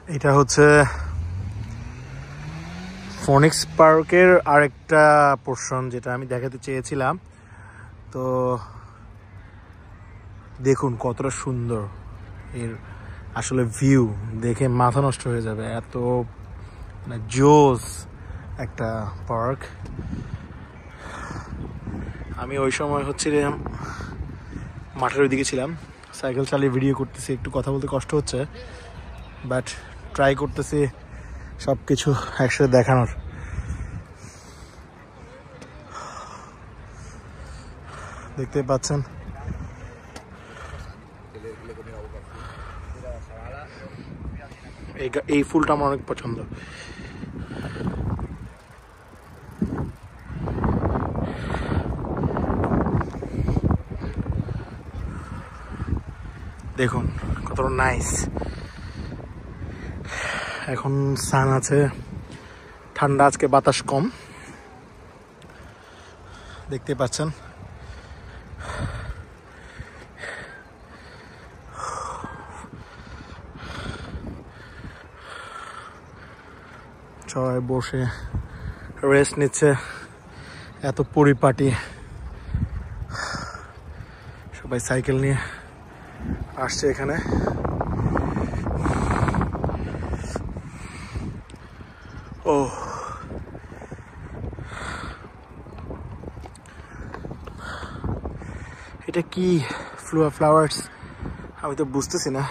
এটা হচ্ছে ফোনিক্স পার্কের আরেকটা পোর্শন যেটা আমি দেখাতে চেয়েছিলাম। তো দেখুন কতটা সুন্দর এর আসলে ভিউ, দেখে মাথা নষ্ট হয়ে যাবে, এত মানে জোস একটা পার্ক। আমি ওই সময় হচ্ছিলাম মাঠের ওইদিকে ছিলাম, সাইকেল চালিয়ে ভিডিও করতেছি, একটু কথা বলতে কষ্ট হচ্ছে, বাট ট্রাই করতেছি সব কিছু একসাথে দেখানোর। দেখতে পাচ্ছেন এই ফুলটা আমার অনেক পছন্দ। দেখুন কতটা নাইস। এখন সান আছে, ঠান্ডা, আজকে বাতাস কম, দেখতে পাচ্ছেন। সবাই বসে রেস্ট নিচ্ছে, এত পরিপাটি, সবাই সাইকেল নিয়ে আসছে এখানে। ও এটা কি ফ্লাওয়ার্স আমি তো বুঝতেছি না,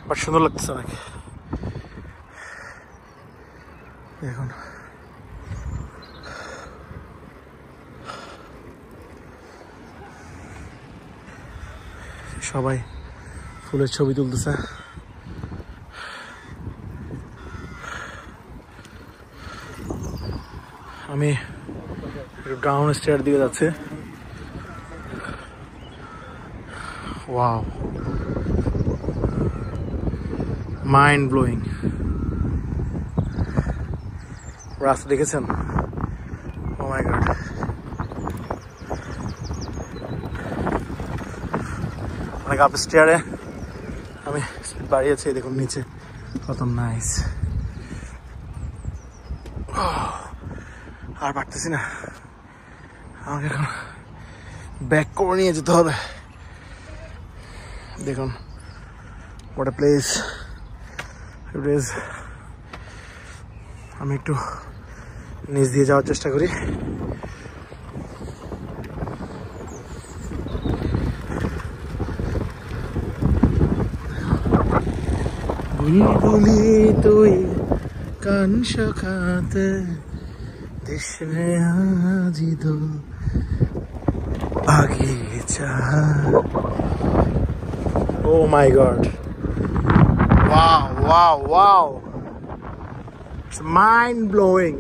বাট সুন্দর লাগতেছে অনেক। দেখুন সবাই ফুলের ছবি তুলতেছে। আমি ডাউন স্টেয়ার দিকে যাচ্ছি। Wow, mind blowing. রাস্তা দেখেছেন? ও মাই গড, অনেক আপ স্টেয়ারে আমি স্পিড বাড়িয়েছি, দেখুন নিচে কত নাইস। আর পারতেছি না, আমাকে এখন ব্যাক করে নিয়ে যেতে হবে। দেখুন what a place it is. আমি একটু নিচ দিয়ে যাওয়ার চেষ্টা করি। বুলবুলি তুই কান শাখাতে দেশে আজি দো বাগিচা। Oh my god, wow wow wow, it's mind blowing.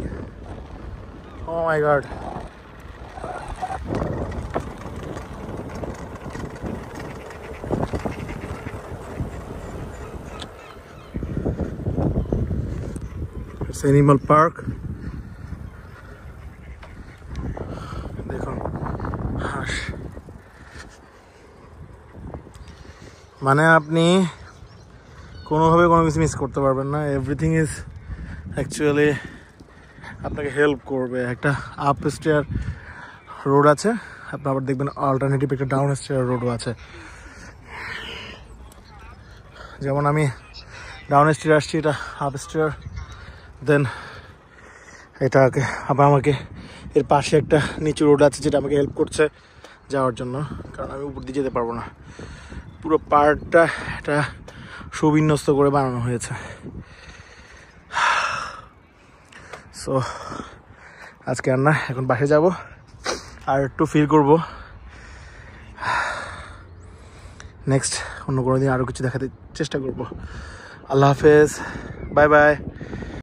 Oh my god, it's animal park. দেখুন হাঁস, মানে আপনি কোনোভাবে কোনো কিছু মিস করতে পারবেন না। এভরিথিং ইজ অ্যাকচুয়ালি আপনাকে হেল্প করবে। একটা আপ স্টেয়ার রোড আছে, আপনি আবার দেখবেন অল্টারনেটিভ একটা ডাউন স্টেয়ার রোডও আছে। যেমন আমি ডাউন স্টেয়ার আসছি, এটা আপ স্টেয়ার, দেন এটাকে আবার আমাকে এর পাশে একটা নিচু রোড আছে যেটা আমাকে হেল্প করছে যাওয়ার জন্য, কারণ আমি উপর দিয়ে যেতে পারবো না। পুরো পার্কটা এটা সুবিন্যস্ত করে বানানো হয়েছে। সো আজকে আর না, এখন বাসে যাব আর একটু ফিল করব। নেক্সট অন্য কোনো দিন আরও কিছু দেখাতে চেষ্টা করব। আল্লাহ হাফেজ, বাই বাই।